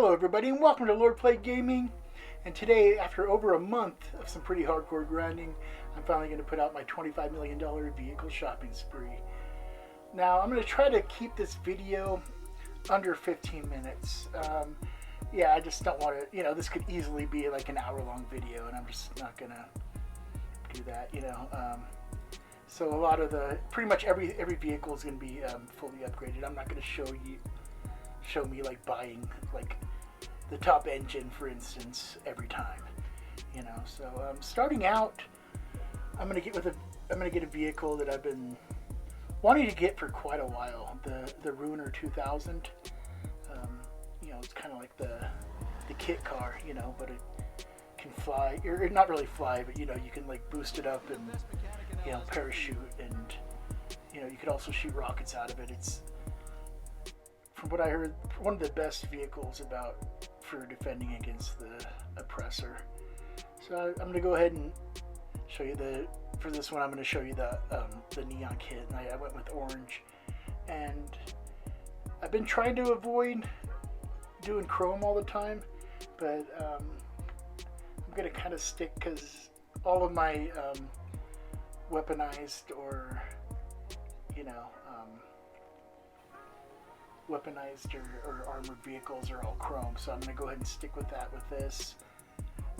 Hello everybody and welcome to Lord Play Gaming. And today, after over a month of some pretty hardcore grinding, I'm finally going to put out my $25 million vehicle shopping spree. Now, I'm going to try to keep this video under 15 minutes. Yeah, I just don't want to, this could easily be like an hour-long video, and I'm just not going to do that, So a lot of pretty much every vehicle is going to be fully upgraded. I'm not going to show me like buying like the top engine, for instance, every time, So starting out, I'm gonna get a vehicle that I've been wanting to get for quite a while. The Ruiner 2000. It's kind of like the kit car, but it can fly, or not really fly, but you can like boost it up and parachute, and you could also shoot rockets out of it. It's, from what I heard, one of the best vehicles for defending against the oppressor. So I'm going to go ahead and show you for this one I'm going to show you the neon kit, and I went with orange. And I've been trying to avoid doing chrome all the time, but I'm going to kind of stick, because all of my weaponized or armored vehicles are all chrome, so I'm going to go ahead and stick with that with this.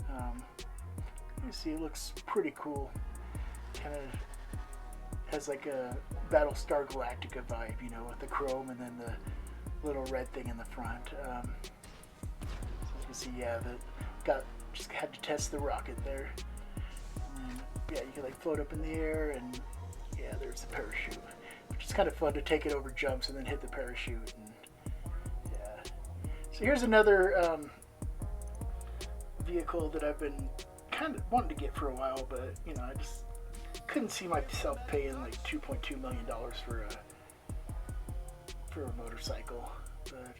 You see, it looks pretty cool. Kind of has like a Battlestar Galactica vibe, with the chrome and then the little red thing in the front. So you can see, yeah, just had to test the rocket there. And then, yeah, you can like float up in the air, and yeah, there's the parachute. Which is kind of fun to take it over jumps and then hit the parachute. And yeah. So here's another vehicle that I've been kind of wanting to get for a while, but I just couldn't see myself paying like $2.2 million for a motorcycle. But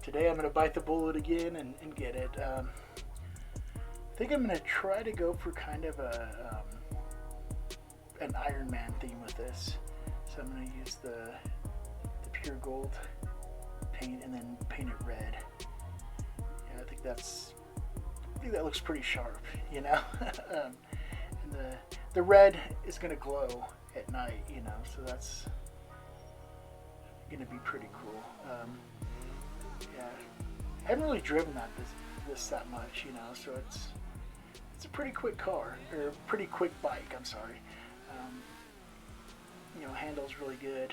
today I'm going to bite the bullet again and get it. I think I'm going to try to go for kind of an Iron Man theme with this. So I'm going to use the pure gold paint and then paint it red. Yeah, I think that looks pretty sharp, and the red is going to glow at night, so that's going to be pretty cool. Yeah, I haven't really driven this that much, so it's a pretty quick car, or a pretty quick bike, I'm sorry. Handles really good.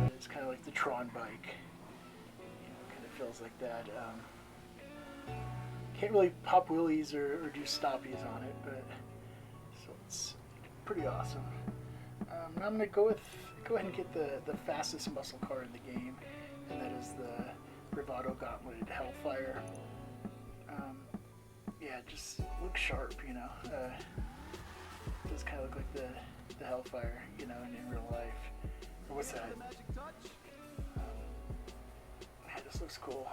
It's kind of like the Tron bike. Kind of feels like that. Can't really pop wheelies or do stoppies on it, but so it's pretty awesome. Now I'm going to go ahead and get the fastest muscle car in the game, and that is the bravado Gauntlet Hellfire. Yeah, it just looks sharp, It does kind of look like the Hellfire, in real life. Or what's that? Yeah, this looks cool.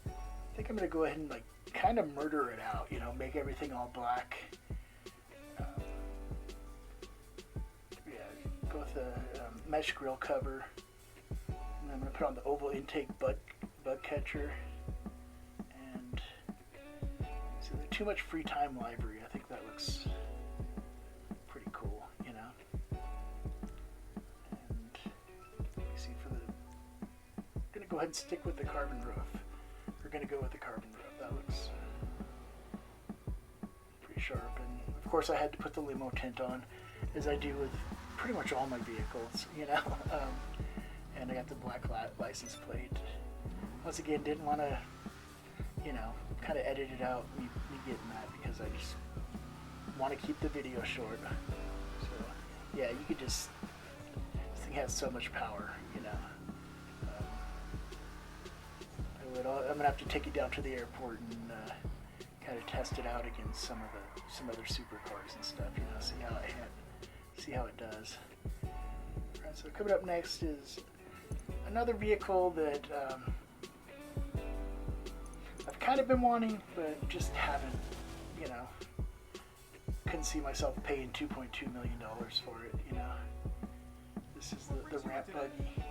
I think I'm going to go ahead and like kind of murder it out, make everything all black. Yeah, go with the mesh grill cover. And I'm going to put on the oval intake bug catcher. And so there's too much free time library. I think that looks pretty cool, I'm going to go ahead and stick with the carbon roof. We're going to go with the carbon roof. That looks pretty sharp. And of course I had to put the limo tint on, as I do with pretty much all my vehicles, and I got the black license plate. Once again, didn't want to, kind of edit it out, me getting that, because I just want to keep the video short. So yeah, you could just, this thing has so much power, I'm gonna have to take it down to the airport and kind of test it out against some other supercars and stuff, see how it does. Alright, so coming up next is another vehicle that I've kind of been wanting, but just haven't, couldn't see myself paying $2.2 million for it, This is the ramp buggy.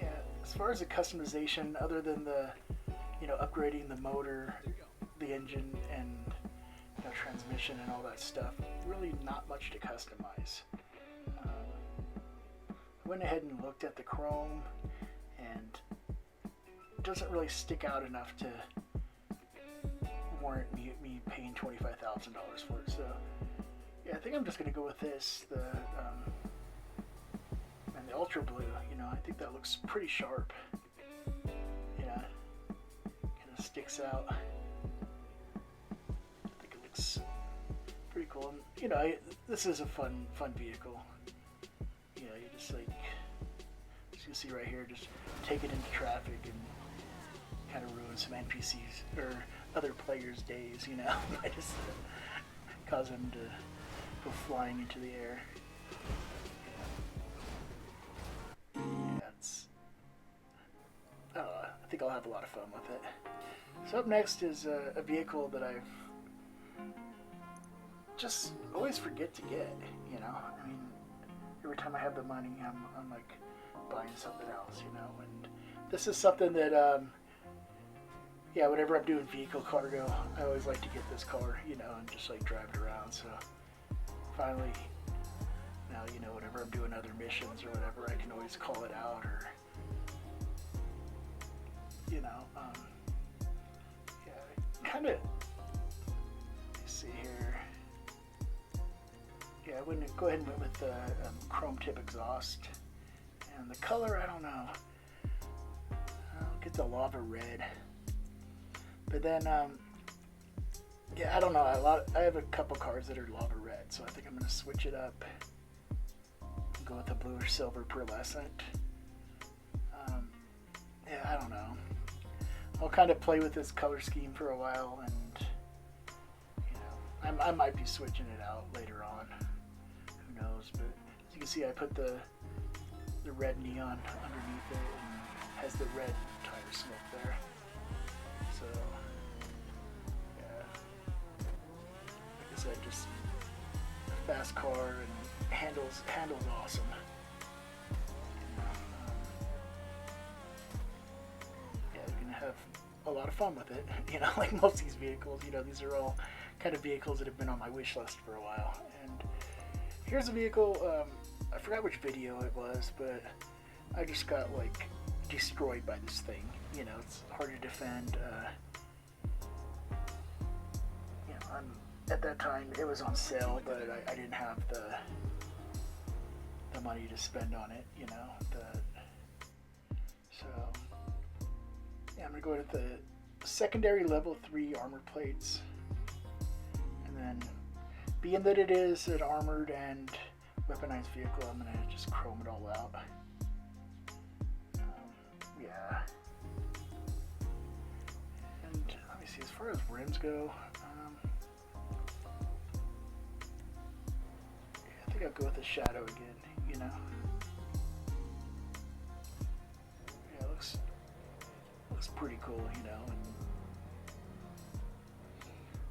Yeah, as far as the customization, other than the, upgrading the motor, the engine, and transmission and all that stuff, really not much to customize. I went ahead and looked at the chrome, and it doesn't really stick out enough to warrant me paying $25,000 for it. So yeah, I think I'm just gonna go with this, and the ultra blue. I think that looks pretty sharp. Yeah, kind of sticks out. I think it looks pretty cool. And this is a fun vehicle. You just as you can see right here, just take it into traffic and kind of ruin some NPCs or other players' days. I just cause them to go flying into the air. I think I'll have a lot of fun with it. So up next is a vehicle that I've just always forget to get. Every time I have the money, I'm like buying something else. And this is something that whenever I'm doing vehicle cargo, I always like to get this car, and just like drive it around. So finally, now, whenever I'm doing other missions or whatever, I can always call it out, or, kind of, let's see here. Yeah, I wouldn't go ahead and went with the chrome tip exhaust. And the color, I don't know. I'll get the lava red. But then, I don't know. I have a couple cars that are lava red, so I think I'm going to switch it up and go with the blue or silver pearlescent. I don't know. I'll kind of play with this color scheme for a while, and I might be switching it out later on. Who knows? But as you can see, I put the red neon underneath it and has the red tire smoke there. So like I said, just a fast car and handles awesome. You're gonna have a lot of fun with it. Like most of these vehicles, these are all kind of vehicles that have been on my wish list for a while. And here's a vehicle, I forgot which video it was, but I just got like destroyed by this thing. It's hard to defend. At that time it was on sale, but I didn't have the money to spend on it. So I'm gonna go with the secondary level 3 armor plates, and then being that it is an armored and weaponized vehicle, I'm gonna just chrome it all out. And let me see, as far as rims go, I think I'll go with the shadow again. It looks pretty cool, and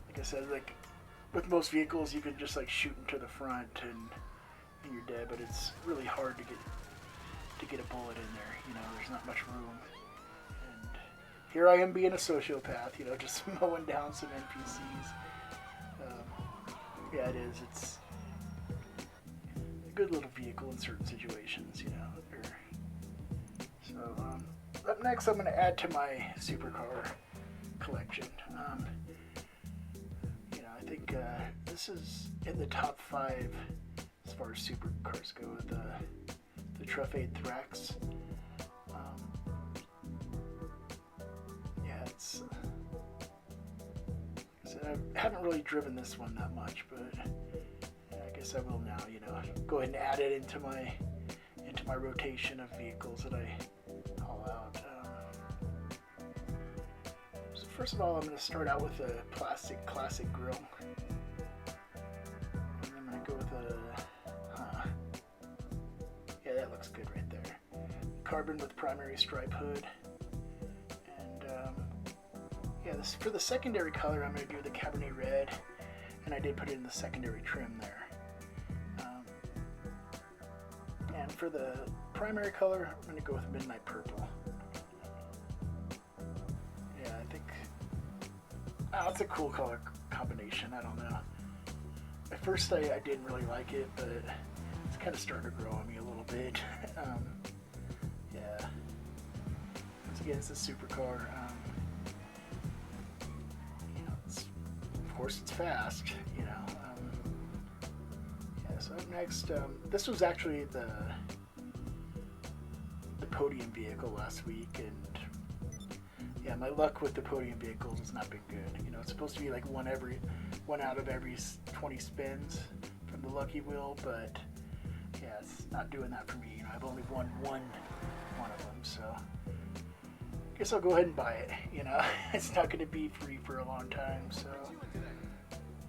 like I said, like with most vehicles, you can just like shoot into the front and you're dead, but it's really hard to get a bullet in there. There's not much room. And here I am being a sociopath, just mowing down some NPCs. It is. It's a good little vehicle in certain situations, So up next, I'm going to add to my supercar collection. I think this is in the top 5 as far as supercars go. The Truffade Thrax. It's. So I haven't really driven this one that much, but I guess I will now. Go ahead and add it into my rotation of vehicles that I haul out. So first of all, I'm going to start out with a plastic classic grille. And I'm going to go with that looks good right there. Carbon with primary stripe hood. And for the secondary color, I'm going to do the Cabernet Red, and I did put it in the secondary trim there. And for the primary color, I'm going to go with Midnight Purple. Oh, it's a cool color combination. I don't know. At first, I didn't really like it, but it's kind of starting to grow on me a little bit. Yeah. Once again, it's a supercar. You know, of course, it's fast. You know. Yeah. So up next, this was actually the podium vehicle last week, and yeah, my luck with the podium vehicles has not been good. You know, it's supposed to be like one out of every 20 spins from the lucky wheel, but yeah, it's not doing that for me. You know, I've only won one of them, so I guess I'll go ahead and buy it. You know, it's not going to be free for a long time, so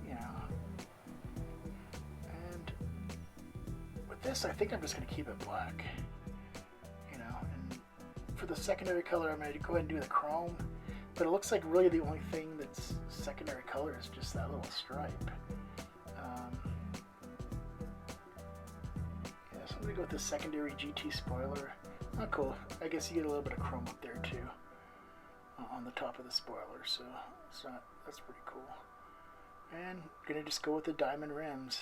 you know. And with this, I think I'm just going to keep it black. For the secondary color, I'm going to go ahead and do the chrome, but it looks like really the only thing that's secondary color is just that little stripe. Yeah, so I'm going to go with the secondary GT spoiler. Oh, cool. I guess you get a little bit of chrome up there too, on the top of the spoiler, so that's pretty cool. And I'm going to just go with the diamond rims.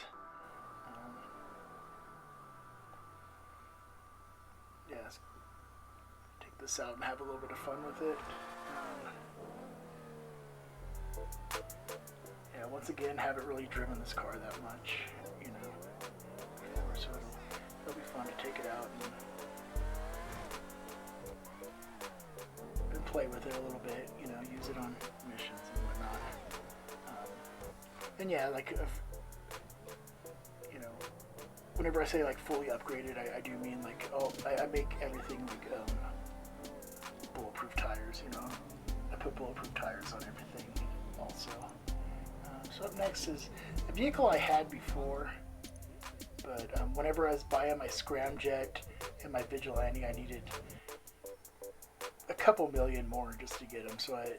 Yeah. This out and have a little bit of fun with it. Yeah, once again, haven't really driven this car that much, you know, before, so it'll be fun to take it out and play with it a little bit, you know, use it on missions and whatnot. And yeah, like, you know, whenever I say like fully upgraded, I do mean like, oh, I make everything like bulletproof tires, you know. I put bulletproof tires on everything also. So up next is a vehicle I had before, but whenever I was buying my scramjet and my vigilante, I needed a couple million more just to get them. So I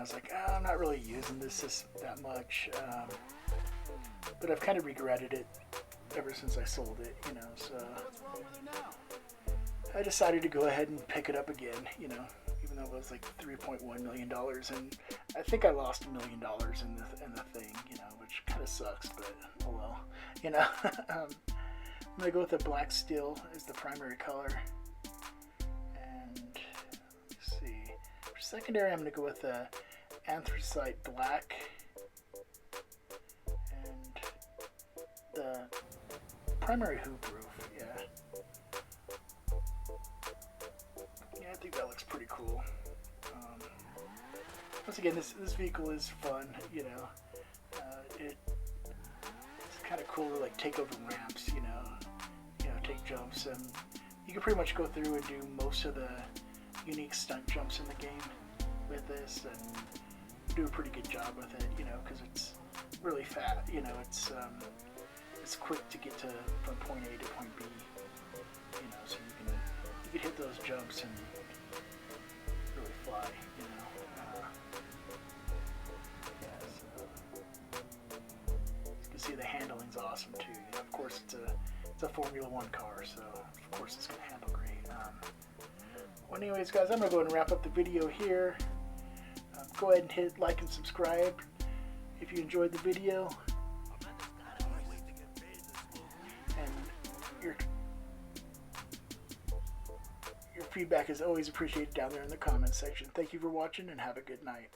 was like, I'm not really using this that much, but I've kind of regretted it ever since I sold it, you know. So I decided to go ahead and pick it up again, you know, even though it was like $3.1 million, and I think I lost $1 million in the thing, you know, which kind of sucks, but oh well, you know. I'm gonna go with the black steel as the primary color, and let's see, for secondary I'm gonna go with the anthracite black and the primary hoop roof. Yeah. I think that looks pretty cool. Once again, this vehicle is fun, you know. It's kind of cool to like take over ramps, you know, take jumps, and you can pretty much go through and do most of the unique stunt jumps in the game with this, and do a pretty good job with it, you know, because it's really fast, you know. It's quick to get from point A to point B, you know, so you can hit those jumps and really fly, you know. Yeah, so you can see the handling's awesome too. You know, of course, it's a Formula One car, so of course it's going to handle great. Well, anyways, guys, I'm going to go ahead and wrap up the video here. Go ahead and hit like and subscribe if you enjoyed the video. And your feedback is always appreciated down there in the comments section. Thank you for watching, and have a good night.